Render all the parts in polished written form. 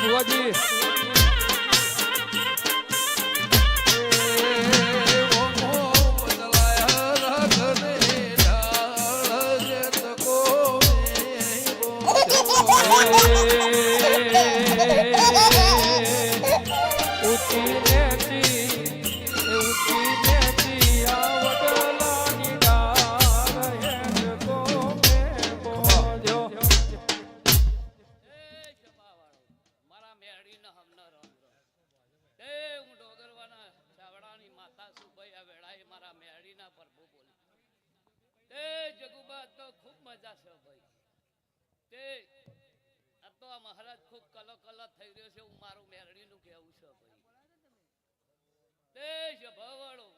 ભુવાજી મહારાજ ખૂબ કલો કલો થઈ રહ્યો છે. હું મારું મેરડી નું કેવું છે ભાઈ ભવાળો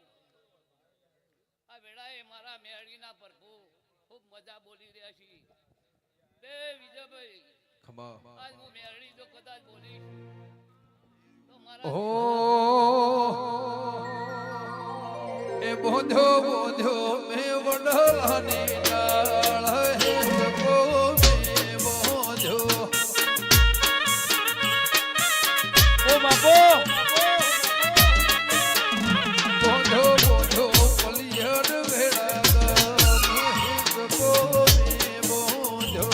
આ વેળાએ મારા મેરડી ના પ્રભુ ખૂબ મજા બોલી રહ્યા છે. તે વિજયભાઈ આજ હું મેરડી જો કદાચ બોલીશ તો મારા એ બોધો બોધો મે વડલાની ડાળ હે સકો મે બોધો ઓ બાપો બોધો બોધો પલિયડ વેળા ગમ હે સકો મે બોધો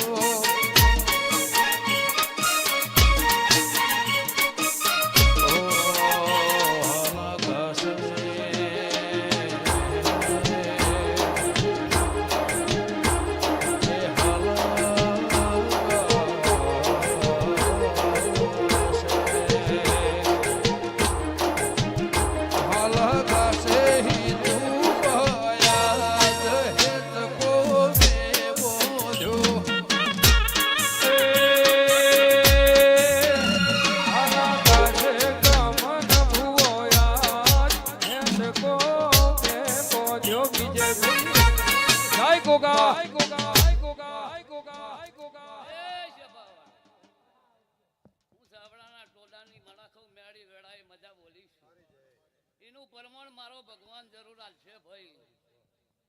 પરમણ મારો ભગવાન જરૂર આલશે ભાઈ.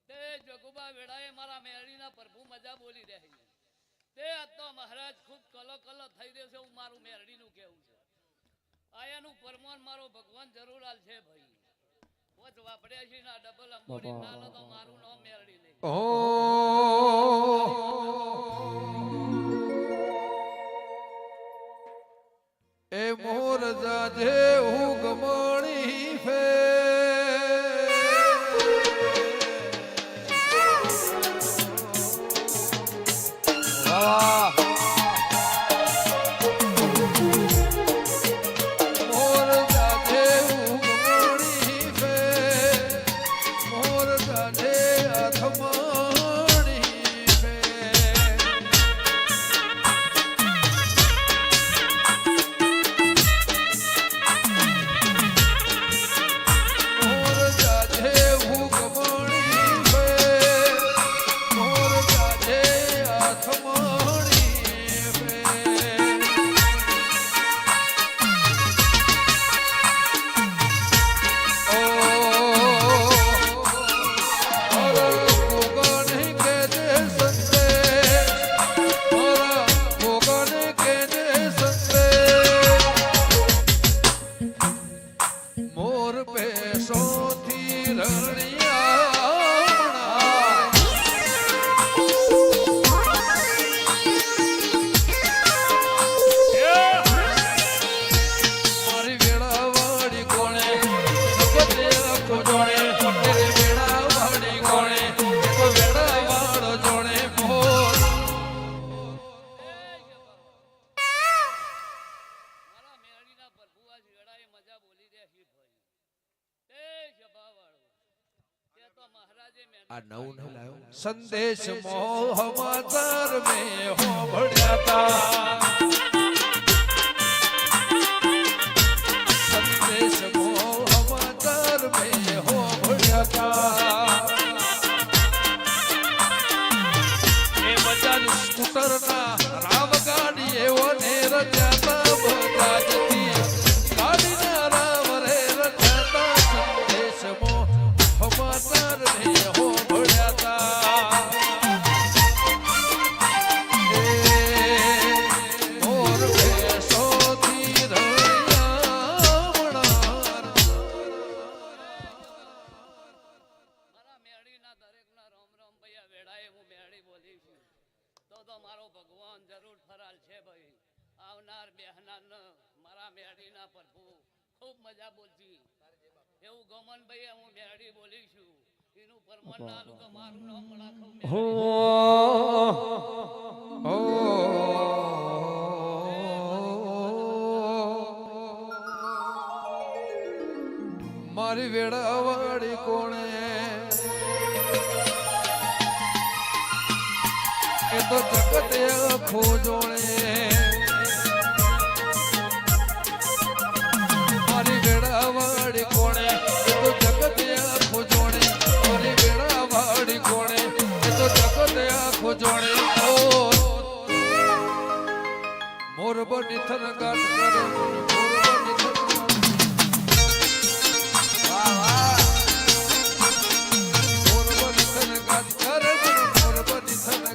તે જગુબા વેળાએ મારા મેરડીના પ્રભુ મજા બોલી રહે છે. તે આ તો મહારાજ ખૂબ કલો કલો થઈ રહ્યો છે. હું મારું મેરડીનું કેવું છે. આયાનું પરમણ મારો ભગવાન જરૂર આલશે ભાઈ. પોચ વાપડ્યા છે ના ડબલ અંબોડી ના લો તો મારું નામ મેરડી નહીં. એ મોર જાજે હું ગમણી ફે મોર જાજે હું ગમણી ફે મોર જાજે અથમણી ફે संदेश मोह समाचार में हो बढ़िया संदेश मोह समाचार में हो बढ़िया ए मजान स्कूटर ना राम गाड़ी एवो ने रजाता बजाजती गाड़ी ना राम रे रजाता संदेश मोह समाचार में हो बढ़िया मोर बेसो थी તો મારો ભગવાન જરૂર ફરાલ છે ભાઈ આવનાર બેહનાર મારા મેળીના પ્રભુ ખૂબ મજા બોલતી એવું ગમનભાઈ હું મેળી બોલીશું એનું પરમાન નાલું તો મારું નામ રાખો મારી વેળાવાળી કોણે એ તો જગત આખો જોણે મારી વેળાવાળી કોણે એ તો જગત આખો જોણે મારી વેળાવાળી કોણે એ તો જગત આખો જોણે મોર બની થન ગાટ કરે મોર બની થન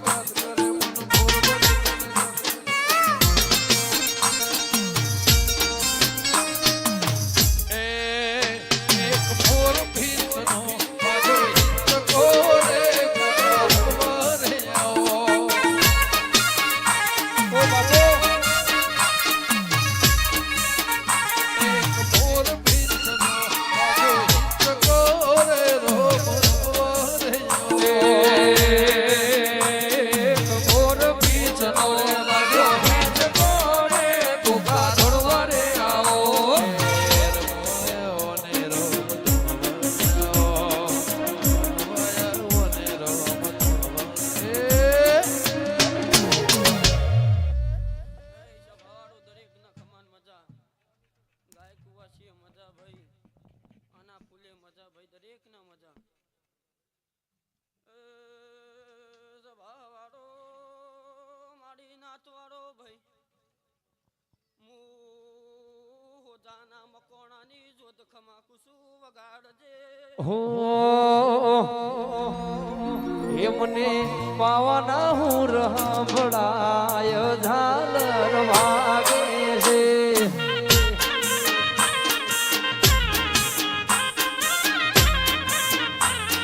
એમને પાવાના હું રહબડાય ઝાલર વાગે છે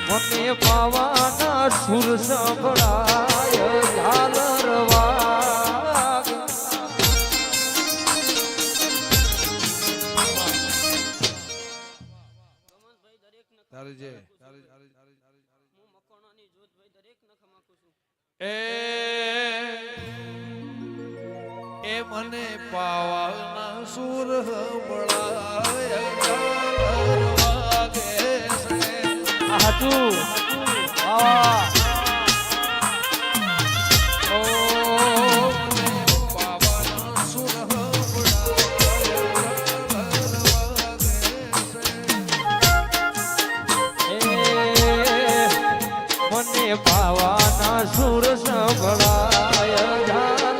મને પાવાના સુર સંભળાય ઝાલર વાગે તારી જે એ મને પાવાના સુર સંભળાય ઝાલર વાગે છે હાચું વાહ ઓ મને પાવાના સુર સંભળાય ઝાલર વાગે છે મને પાવાના સુર સંભળાય ઝાલર